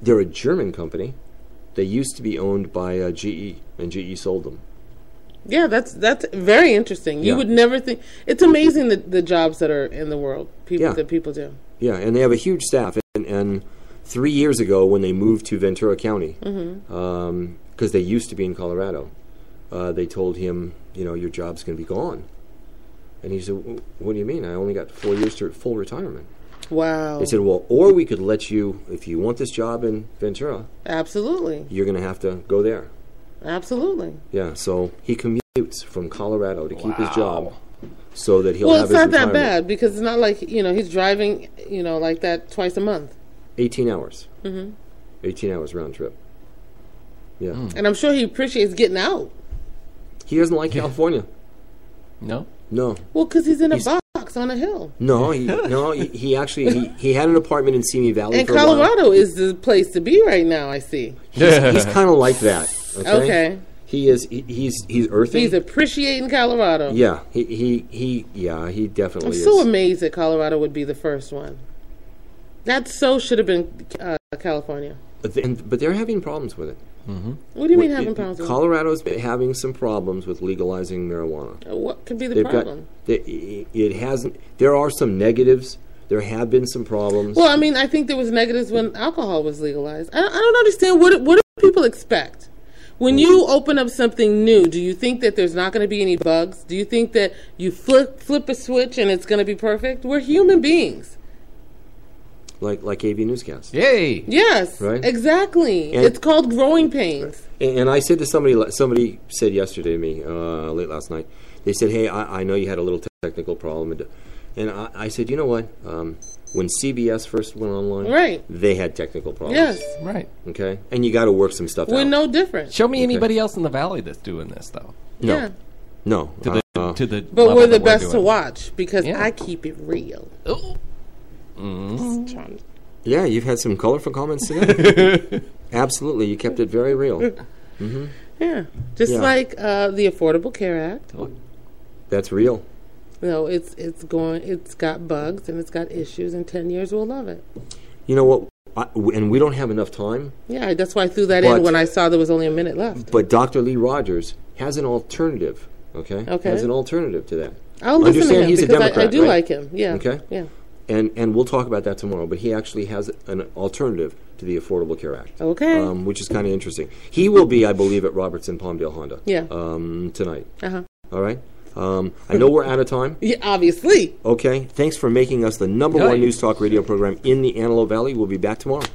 they're a German company. They used to be owned by GE, and GE sold them. Yeah, that's very interesting. You would never think. It's amazing the jobs that are in the world, that people do. Yeah, and they have a huge staff. And 3 years ago, when they moved to Ventura County, because they used to be in Colorado, they told him, your job's going to be gone. And he said, what do you mean? I only got 4 years to full retirement. Wow. They said, well, or we could let you, if you want this job in Ventura. Absolutely. You're going to have to go there. Absolutely. Yeah, so he commutes from Colorado to keep his job so that he'll have his retirement. Well, it's not that bad because it's not like, he's driving, like that twice a month. 18 hours. 18 hours round trip. Yeah. And I'm sure he appreciates getting out. He doesn't like California. No? No. Well, because he's in a box on a hill. No, he actually he had an apartment in Simi Valley. And for a while. Colorado is the place to be right now, I see. He's kind of like that. Okay. He is. He's earthy. He's appreciating Colorado. Yeah. He definitely is. I'm so amazed that Colorado would be the first one. That should have been California. But they're having problems with it. What do you mean having problems with it? Colorado's having some problems with legalizing marijuana. What could be the problem? It hasn't. There are some negatives. There have been some problems. Well, I mean, I think there was negatives when alcohol was legalized. I don't understand. What do people expect? When you open up something new, do you think that there's not going to be any bugs? Do you think that you flip a switch and it's going to be perfect? We're human beings. Like AVNewsCast. Yay! Yes, right? Exactly. And it's called growing pains. And I said to somebody said yesterday to me, late last night, they said, hey, I know you had a little technical problem. And I said, you know what? When CBS first went online, right, they had technical problems. Yes. Right. Okay? And you got to work some stuff out. We're no different. Show me anybody else in the valley that's doing this, though. No. Yeah. No. But we're the best to watch because I keep it real. Yeah, you've had some colorful comments today. Absolutely. You kept it very real. Mm-hmm. Yeah. Just like the Affordable Care Act. That's real. It's got bugs and it's got issues. In 10 years, we'll love it. You know what? And we don't have enough time. Yeah, that's why I threw that in when I saw there was only a minute left. But Dr. Lee Rogers has an alternative, okay? Has an alternative to that. I'll listen to him he's because a Democrat, I do right? like him. Yeah. Okay? Yeah. And we'll talk about that tomorrow. But he actually has an alternative to the Affordable Care Act. Okay. Which is kind of interesting. He will be, I believe, at Robertson Palmdale Honda. Yeah. Tonight. Uh-huh. All right? I know we're out of time. Yeah, obviously. Okay. Thanks for making us the #1 news talk radio program in the Antelope Valley. We'll be back tomorrow.